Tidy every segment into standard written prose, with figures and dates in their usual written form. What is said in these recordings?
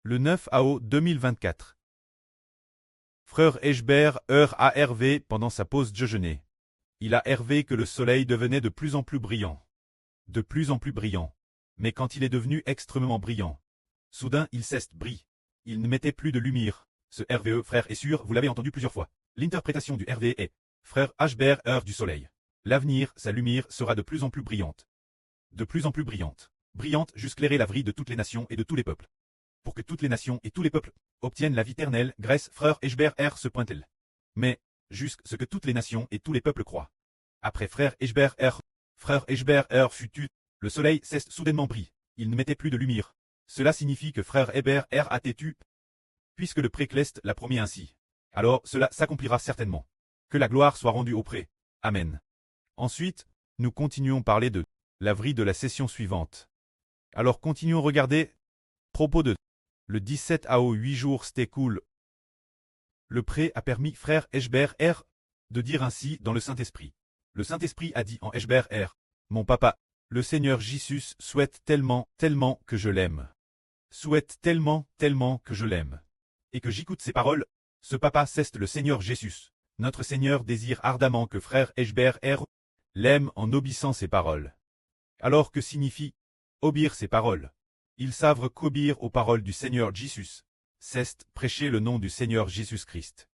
Le 9 AO 2024. Frère Eshber heure à Hervé pendant sa pause déjeuner. Il a Hervé que le soleil devenait de plus en plus brillant. De plus en plus brillant. Mais quand il est devenu extrêmement brillant, soudain il cesse brille. Il ne mettait plus de lumière. Ce RVE frère est sûr, vous l'avez entendu plusieurs fois. L'interprétation du RV est frère Eshber heure du soleil. L'avenir, sa lumière sera de plus en plus brillante. De plus en plus brillante. Brillante jusqu'éclairer la vie de toutes les nations et de tous les peuples. Pour que toutes les nations et tous les peuples obtiennent la vie éternelle, Grèce, frère Eshber R se pointe-t-elle. Mais, jusque ce que toutes les nations et tous les peuples croient. Après frère Eshber R fut tu, le soleil cesse soudainement brille. Il ne mettait plus de lumière. Cela signifie que frère Eshber R a têtu, puisque le précleste l'a promis ainsi. Alors cela s'accomplira certainement. Que la gloire soit rendue au pré. Amen. Ensuite, nous continuons à parler de l'avril de la session suivante. Alors continuons à regarder. Propos de le 17 AO 8 jours c'était cool. Le pré a permis frère Eshber R de dire ainsi dans le Saint-Esprit. Le Saint-Esprit a dit en Eshber R, mon papa, le Seigneur Jésus souhaite tellement, tellement que je l'aime. Souhaite tellement, tellement que je l'aime. Et que j'écoute ses paroles, ce papa c'est le Seigneur Jésus. Notre Seigneur désire ardemment que frère Eshber R l'aime en obéissant ses paroles. Alors que signifie obéir ses paroles? Ils savent qu'obéir aux paroles du Seigneur Jésus, c'est prêcher le nom du Seigneur Jésus-Christ.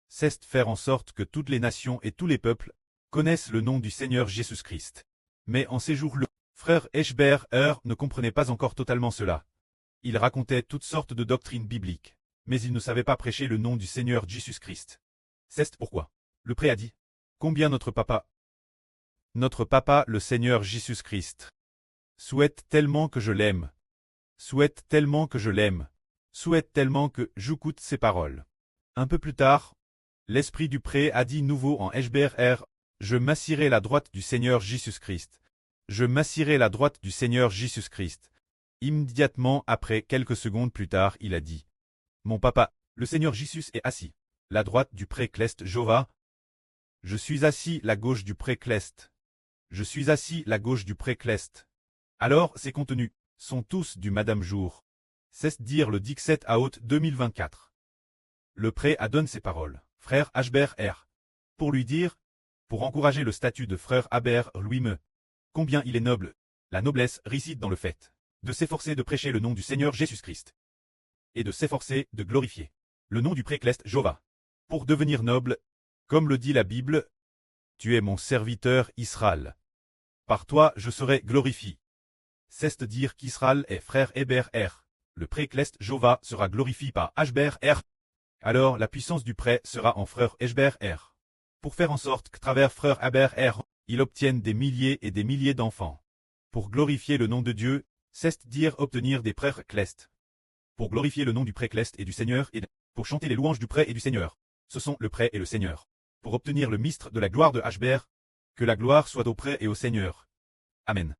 C'est faire en sorte que toutes les nations et tous les peuples connaissent le nom du Seigneur Jésus-Christ. Mais en ces jours-là, frère Eshber R ne comprenait pas encore totalement cela. Il racontait toutes sortes de doctrines bibliques, mais il ne savait pas prêcher le nom du Seigneur Jésus-Christ. C'est pourquoi le prêtre a dit, combien notre papa, le Seigneur Jésus-Christ, souhaite tellement que je l'aime. Souhaite tellement que je l'aime. Souhaite tellement que j'écoute ses paroles. Un peu plus tard, l'esprit du pré a dit nouveau en Eshber R, je m'assirai la droite du Seigneur Jésus-Christ. Je m'assirai la droite du Seigneur Jésus-Christ. Immédiatement après, quelques secondes plus tard, il a dit, mon papa, le Seigneur Jésus est assis. La droite du pré-cleste Jova. Je suis assis la gauche du pré-cleste. Je suis assis la gauche du pré-cleste. Alors, ces contenus sont tous du Madame Jour. C'est dire le 17 août 2024. Le pré a donné ses paroles, frère Eshber R. Pour lui dire, pour encourager le statut de frère Aber lui-même, combien il est noble. La noblesse réside dans le fait de s'efforcer de prêcher le nom du Seigneur Jésus-Christ. Et de s'efforcer de glorifier le nom du pré-cleste Jova. Pour devenir noble, comme le dit la Bible, tu es mon serviteur Israël. Par toi je serai glorifié. C'est dire qu'Israël est frère Eshber R. Le pré-cleste Jova sera glorifié par Eshber R. Alors la puissance du pré sera en frère Eshber R. Pour faire en sorte que travers frère Eshber R, il obtienne des milliers et des milliers d'enfants. Pour glorifier le nom de Dieu, c'est dire obtenir des pré-clestes. Pour glorifier le nom du pré-cleste et du Seigneur et pour chanter les louanges du pré et du Seigneur. Ce sont le pré et le Seigneur. Pour obtenir le mistre de la gloire de Eshber, que la gloire soit au pré et au Seigneur. Amen.